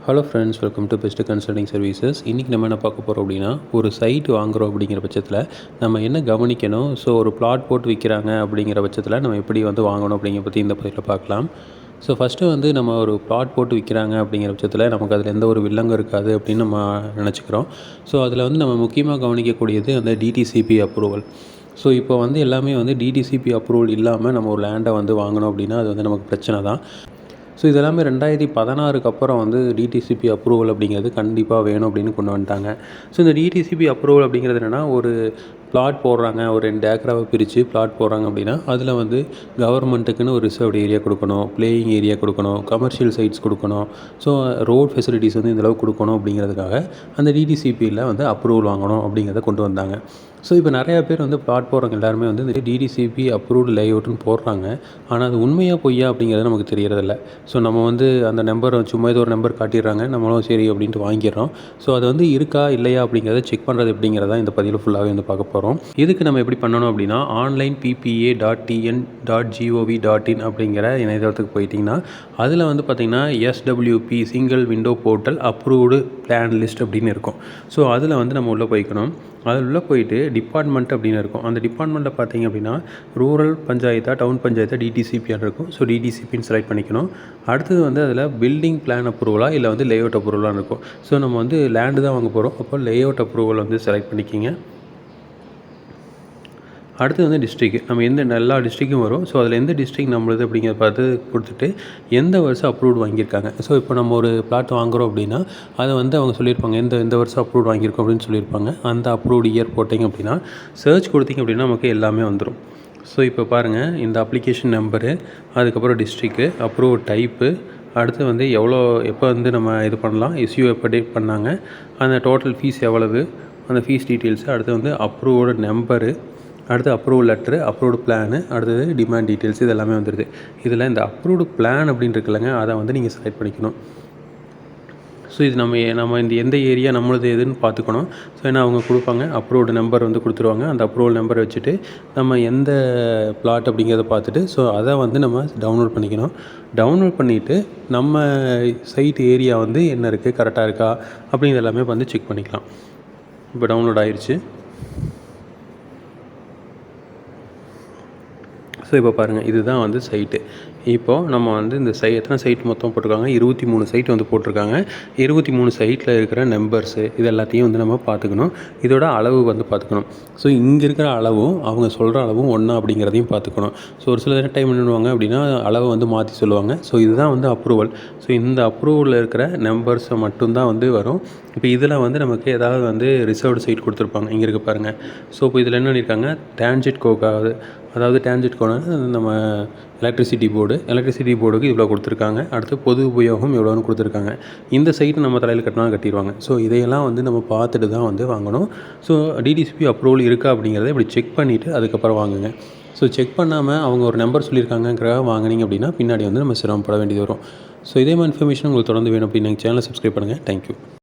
Hello friends, welcome to best consulting services. இன்றைக்கி நம்ம என்ன பார்க்க போகிறோம் அப்படின்னா, ஒரு சைட் வாங்குகிறோம் அப்படிங்கிற பட்சத்தில் நம்ம என்ன கவனிக்கணும். ஸோ ஒரு பிளாட் போட்டு விற்கிறாங்க அப்படிங்கிற பட்சத்தில் நம்ம எப்படி வாங்கணும் அப்படிங்கிற பற்றி இந்த பதிவில் பார்க்கலாம். ஸோ ஃபஸ்ட்டு நம்ம ஒரு பிளாட் போட்டு விற்கிறாங்க அப்படிங்கிற பட்சத்தில் நமக்கு அதில் எந்த ஒரு வில்லங்கம் இருக்காது அப்படின்னு நம்ம நினச்சிக்கிறோம். ஸோ அதில் நம்ம முக்கியமாக கவனிக்கக்கூடியது அந்த டிடிசிபி அப்ரூவல். ஸோ இப்போ எல்லாமே டிடிசிபி அப்ரூவல் இல்லாமல் நம்ம ஒரு லேண்டை வாங்கணும் அப்படின்னா அது நமக்கு பிரச்சனை தான். ஸோ இதெல்லாமே 2016க்கு அப்புறம் டிடிசிபி அப்ரூவல் அப்படிங்கிறது கண்டிப்பாக வேணும் அப்படின்னு கொண்டு வந்துட்டாங்க. ஸோ இந்த டிடிசிபி அப்ரூவல் அப்படிங்கிறது என்னென்னா, ஒரு பிளாட் போடுறாங்க, ஒரு 2 ஏக்கராவை பிரித்து பிளாட் போடுறாங்க அப்படின்னா அதில் கவர்மெண்ட்டுக்குன்னு ஒரு ரிசர்வ்டு ஏரியா கொடுக்கணும், பிளேயிங் ஏரியா கொடுக்கணும், கமர்ஷியல் சைட்ஸ் கொடுக்கணும். ஸோ ரோட் ஃபெசிலிட்டிஸ் இந்தளவு கொடுக்கணும் அப்படிங்கிறதுக்காக அந்த டிடிசிபியில் அப்ரூவல் வாங்கணும் அப்படிங்கிறத கொண்டு வந்தாங்க. ஸோ இப்போ நிறையா பேர் பிளாட் போடுறவங்க எல்லாருமே இந்த டிடிசிபி அப்ரூவ்டு லேஅவுட்னு போடுறாங்க. ஆனால் அது உண்மையாக பொய்யா அப்படிங்கிறது நமக்கு தெரியறதில்ல. ஸோ நம்ம அந்த நம்பர் சும்மா ஏதோ ஒரு நம்பர் காட்டிடுறாங்க, நம்மளும் சரி அப்படின்ட்டு வாங்கிடுறோம். ஸோ அது இருக்கா இல்லையா அப்படிங்கிறத செக் பண்ணுறது எப்படிங்கிறத இந்த பதிவில் ஃபுல்லாகவே பார்க்க போகிறோம். இதுக்கு நம்ம எப்படி பண்ணணும் அப்படின்னா, onlineppa.tn.gov.in அப்படிங்கிற இணையதளத்துக்கு போயிட்டிங்கன்னா அதில் பார்த்திங்கன்னா SWP single window portal approved plan list அப்படின்னு இருக்கும். ஸோ அதில் நம்ம உள்ளே போய்க்கணும். அதில் உள்ளே போயிட்டு டிபார்ட்மெண்ட் அப்படின்னு இருக்கும். அந்த டிபார்ட்மெண்ட்டில் பார்த்திங்க அப்படின்னா ரூரல் பஞ்சாயத்தா டவுன் பஞ்சாயத்தா டிடிசிபியாக இருக்கும். ஸோ டிடிசிபின்னு செலக்ட் பண்ணிக்கணும். அடுத்தது அதில் பில்டிங் பிளான் அப்ரூவலாக இல்லை லேஅவுட் அப்ரூவலாக இருக்கும். ஸோ நம்ம லேண்டு தான் வாங்க போகிறோம். அப்போ லேஅவுட் அப்ரூவல் செலக்ட் பண்ணிக்கிங்க. அடுத்து டிஸ்ட்ரிக்ட், நம்ம எல்லா டிஸ்ட்ரிக்கும் வரும். ஸோ அதில் எந்த டிஸ்ட்ரிக்ட் நம்மளுது அப்படிங்கிறத பார்த்து கொடுத்துட்டு எந்த வருஷம் அப்ரூவ்டு வாங்கியிருக்காங்க. ஸோ இப்போ நம்ம ஒரு பிளாட் வாங்குகிறோம் அப்படின்னா அதை அவங்க சொல்லியிருப்பாங்க எந்த வருஷம் அப்ரூவ்டு வாங்கியிருக்கோம் அப்படின்னு சொல்லியிருப்பாங்க. அந்த அப்ரூவ்டு இயர் போட்டிங்க அப்படின்னா சர்ச் கொடுத்திங்க அப்படின்னா நமக்கு எல்லாமே வந்துடும். ஸோ இப்போ பாருங்கள், இந்த அப்ளிகேஷன் நம்பரு, அதுக்கப்புறம் டிஸ்ட்ரிக்கு, அப்ரூவ் டைப்பு, அடுத்து எப்போ நம்ம இது பண்ணலாம், இஸ்யூ எப்போ டேட் பண்ணாங்க, அந்த டோட்டல் ஃபீஸ் எவ்வளவு, அந்த ஃபீஸ் டீட்டெயில்ஸு, அடுத்து அப்ரூவோட நம்பரு, அடுத்து அப்ரூவல் லெட்ரு, அப்ரூவ்டு பிளானு, அடுத்தது டிமாண்ட் டீட்டெயில்ஸ், இது எல்லாமே வந்துடுது. இதில் இந்த அப்ரூவ்டு பிளான் அப்படின்னு இருக்குல்லங்க, அதை நீங்கள் செலக்ட் பண்ணிக்கணும். ஸோ இது நம்ம இந்த எந்த ஏரியா நம்மளது எதுன்னு பார்த்துக்கணும். ஸோ ஏன்னா அவங்க கொடுப்பாங்க, அப்ரூவ்டு நம்பர் கொடுத்துருவாங்க. அந்த அப்ரூவல் நம்பரை வச்சுட்டு நம்ம எந்த பிளாட் அப்படிங்கிறத பார்த்துட்டு ஸோ அதை நம்ம டவுன்லோட் பண்ணிக்கணும். டவுன்லோட் பண்ணிவிட்டு நம்ம சைட் ஏரியா என்ன இருக்குது, கரெக்டாக இருக்கா அப்படிங்கிறது எல்லாமே செக் பண்ணிக்கலாம். இப்போ டவுன்லோட் ஆயிடுச்சு. ஸோ இப்போ பாருங்கள், இதுதான் சைட்டு. இப்போது நம்ம இந்த எத்தனை சைட் மொத்தம் போட்டிருக்காங்க, 23 சைட் போட்டிருக்காங்க. 23 சைட்டில் இருக்கிற நம்பர்ஸு இது எல்லாத்தையும் நம்ம பார்த்துக்கணும். இதோட அளவு பார்த்துக்கணும். ஸோ இங்கே இருக்கிற அளவும் அவங்க சொல்கிற அளவும் ஒன்றா அப்படிங்கிறதையும் பார்த்துக்கணும். ஸோ ஒரு சில டைம் என்ன பண்ணுவாங்க அப்படின்னா அளவை மாற்றி சொல்லுவாங்க. ஸோ இதுதான் அப்ரூவல். ஸோ இந்த அப்ரூவலில் இருக்கிற நம்பர்ஸை மட்டும்தான் வரும். இப்போ இதில் நமக்கு ஏதாவது ரிசர்வ்டு சைட் கொடுத்துருப்பாங்க. இங்கே இருக்க பாருங்கள். ஸோ இப்போ இதில் என்ன பண்ணியிருக்காங்க, டான்ஜெட் கோக்காவது, அதாவது டான்ஜெட் கோனா நம்ம எலக்ட்ரிசிட்டி போர்டுக்கு இவ்வளோ கொடுத்துருக்காங்க. அடுத்து பொது உபயோகம் எவ்வளோன்னு கொடுத்துருக்காங்க. இந்த சைட்டு நம்ம தலையில் கட்டினாலும் கட்டிடுவாங்க. ஸோ இதையெல்லாம் நம்ம பார்த்துட்டு தான் வாங்கணும். ஸோ டிடிசிபி அப்ரூவல் இருக்கா அப்படிங்கிறத இப்படி செக் பண்ணிவிட்டு அதுக்கப்புறம் வாங்குங்க. ஸோ செக் பண்ணாமல் அவங்க ஒரு நம்பர் சொல்லியிருக்காங்கிறக்காக வாங்கினீங்க அப்படின்னா பின்னாடி நம்ம சிரமப்பட வேண்டியது வரும். ஸோ இதே மாதிரி இன்ஃபர்மேஷன் உங்களுக்கு தொடர்ந்து வேணும் அப்படின்னு சேனலை சப்ஸ்கிரைப் பண்ணுங்கள். தேங்க்யூ.